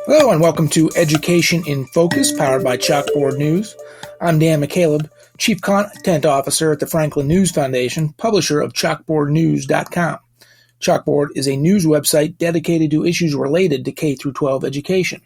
Hello and welcome to Education in Focus, powered by Chalkboard News. I'm Dan McCaleb, Chief Content Officer at the Franklin News Foundation, publisher of chalkboardnews.com. Chalkboard is a news website dedicated to issues related to K-12 education.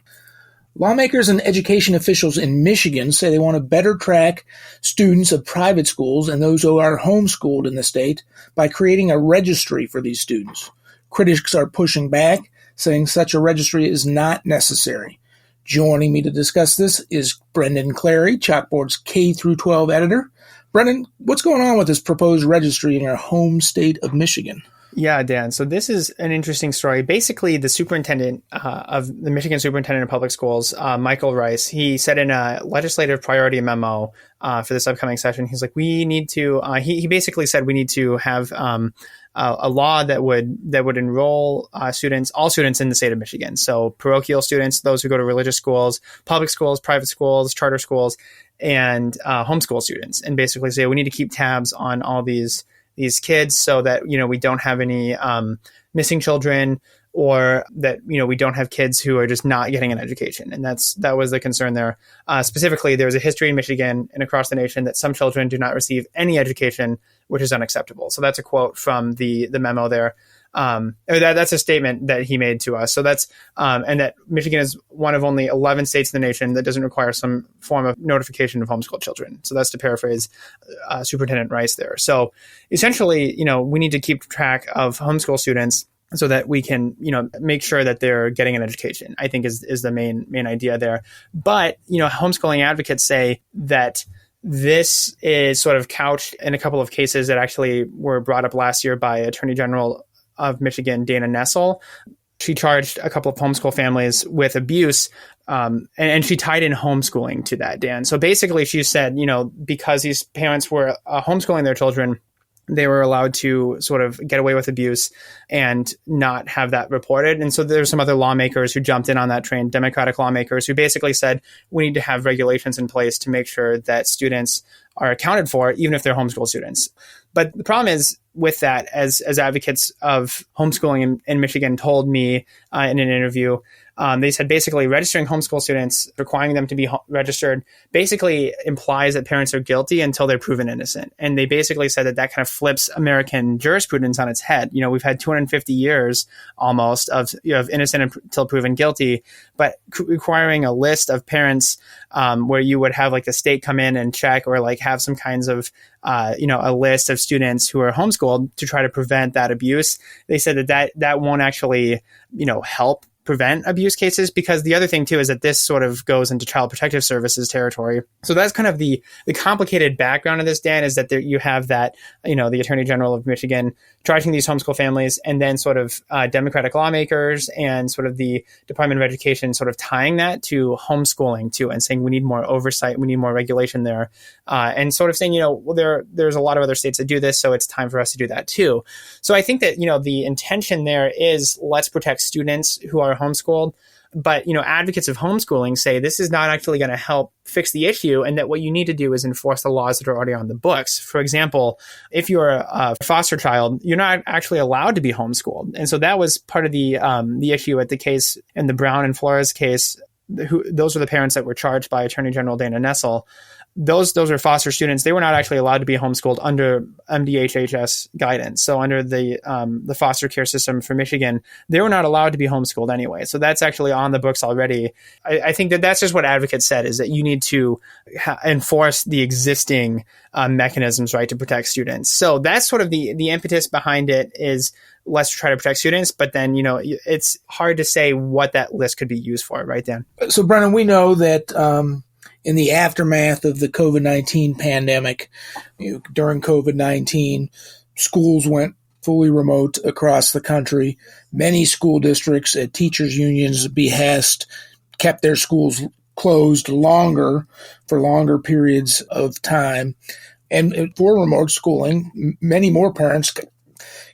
Lawmakers and education officials in Michigan say they want to better track students of private schools and those who are homeschooled in the state by creating a registry for these students. Critics are pushing back, saying such a registry is not necessary. Joining me to discuss this is Brendan Clary, Chalkboard's K-12 editor. Brendan, what's going on with this proposed registry in your home state of Michigan? Yeah, Dan. So this is an interesting story. Basically, the superintendent of the Michigan Superintendent of Public Schools, Michael Rice, he said in a legislative priority memo for this upcoming session, he's like, we need to, he basically said we need to have a law that would enroll all students in the state of Michigan. So parochial students, those who go to religious schools, public schools, private schools, charter schools, and homeschool students. And basically say we need to keep tabs on all these kids so that, we don't have any missing children, or that, we don't have kids who are just not getting an education. And that was the concern there. Specifically, there's a history in Michigan and across the nation that some children do not receive any education, which is unacceptable. So that's a quote from the memo there. That's a statement that he made to us. So that's, and that Michigan is one of only 11 states in the nation that doesn't require some form of notification of homeschooled children. So that's to paraphrase Superintendent Rice there. So essentially, we need to keep track of homeschool students so that we can, make sure that they're getting an education, I think is the main idea there. But, homeschooling advocates say that this is sort of couched in a couple of cases that actually were brought up last year by Attorney General of Michigan, Dana Nessel. She charged a couple of homeschool families with abuse, and she tied in homeschooling to that, Dan. So basically she said, because these parents were homeschooling their children, they were allowed to sort of get away with abuse and not have that reported. And so there's some other lawmakers who jumped in on that train, Democratic lawmakers, who basically said, we need to have regulations in place to make sure that students are accounted for, even if they're homeschool students. But the problem is with that, as advocates of homeschooling in Michigan told me in an interview, they said basically registering homeschool students, requiring them to be registered, basically implies that parents are guilty until they're proven innocent. And they basically said that kind of flips American jurisprudence on its head. We've had 250 years almost of innocent until proven guilty, but requiring a list of parents where you would have like the state come in and check, or like have some kinds of a list of students who are homeschooled to try to prevent that abuse. They said that won't actually help prevent abuse cases, because the other thing too is that this sort of goes into Child Protective Services territory. So that's kind of the complicated background of this, Dan, is that you have that, the Attorney General of Michigan charging these homeschool families, and then sort of Democratic lawmakers and sort of the Department of Education sort of tying that to homeschooling too, and saying we need more oversight, we need more regulation there, and sort of saying, there's a lot of other states that do this, so it's time for us to do that too. So I think that, the intention there is let's protect students who are homeschooled. But, advocates of homeschooling say this is not actually going to help fix the issue, and that what you need to do is enforce the laws that are already on the books. For example, if you're a foster child, you're not actually allowed to be homeschooled. And so that was part of the issue at the case in the Brown and Flores case. Those were the parents that were charged by Attorney General Dana Nessel. Those are foster students. They were not actually allowed to be homeschooled under MDHHS guidance. So under the foster care system for Michigan, they were not allowed to be homeschooled anyway. So that's actually on the books already. I think that's just what advocates said, is that you need to enforce the existing mechanisms, right, to protect students. So that's sort of the impetus behind it, is let's try to protect students. But then, it's hard to say what that list could be used for, right, Dan? So, Brennan, we know that in the aftermath of the COVID-19 pandemic, during COVID-19, schools went fully remote across the country. Many school districts, at teachers' unions' behest, kept their schools closed for longer periods of time. And for remote schooling, many more parents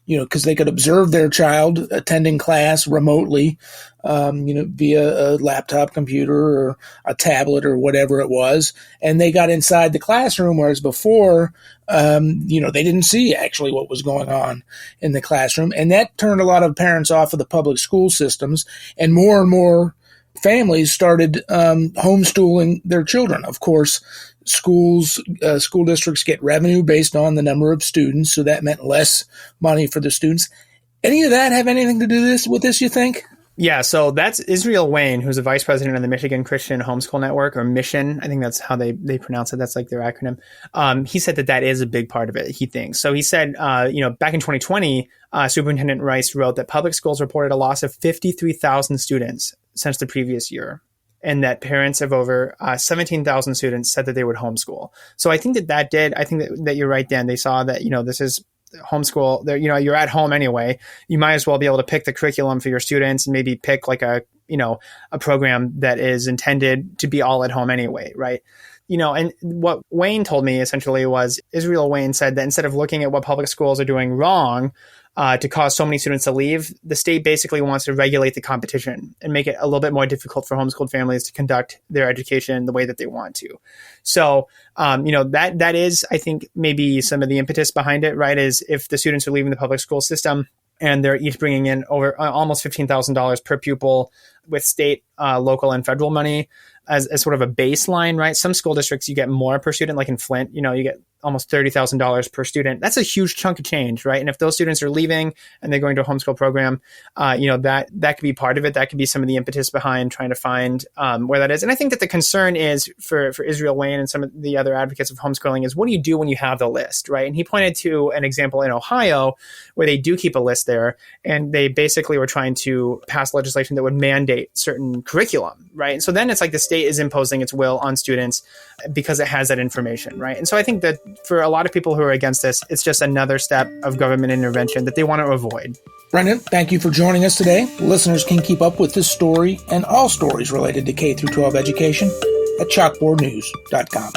because they could observe their child attending class remotely, via a laptop computer or a tablet or whatever it was. And they got inside the classroom, whereas before, they didn't see actually what was going on in the classroom. And that turned a lot of parents off of the public school systems, and more families started homeschooling their children. Of course, school districts get revenue based on the number of students, so that meant less money for the students. Any of that have anything to do with this, you think? Yeah, so that's Israel Wayne, who's a vice president of the Michigan Christian Homeschool Network, or Mission. I think that's how they pronounce it. That's like their acronym. He said that is a big part of it, he thinks. So he said, back in 2020, Superintendent Rice wrote that public schools reported a loss of 53,000 students since the previous year, and that parents of over 17,000 students said that they would homeschool. So I think I think that you're right, Dan. They saw that, this is homeschool. You're at home anyway. You might as well be able to pick the curriculum for your students and maybe pick like a program that is intended to be all at home anyway, right? And what Wayne told me essentially was Israel Wayne said that instead of looking at what public schools are doing wrong to cause so many students to leave, the state basically wants to regulate the competition and make it a little bit more difficult for homeschooled families to conduct their education the way that they want to. So, that is, I think, maybe some of the impetus behind it, right? Is if the students are leaving the public school system and they're each bringing in over almost $15,000 per pupil with state, local, and federal money as sort of a baseline, right? Some school districts, you get more per student, like in Flint, you get almost $30,000 per student. That's a huge chunk of change, right? And if those students are leaving and they're going to a homeschool program, that could be part of it. That could be some of the impetus behind trying to find where that is. And I think that the concern is for Israel Wayne and some of the other advocates of homeschooling is, what do you do when you have the list, right? And he pointed to an example in Ohio where they do keep a list there, and they basically were trying to pass legislation that would mandate certain curriculum, right? And so then it's like the state is imposing its will on students because it has that information, right? And so I think that for a lot of people who are against this, it's just another step of government intervention that they want to avoid. Brendan, thank you for joining us today. Listeners can keep up with this story and all stories related to K through 12 education at chalkboardnews.com.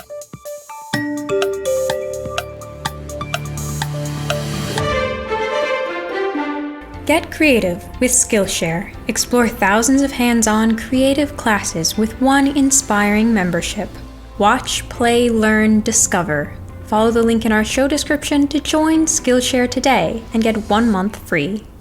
Get creative with Skillshare. Explore thousands of hands-on creative classes with one inspiring membership. Watch, play, learn, discover. Follow the link in our show description to join Skillshare today and get 1 month free.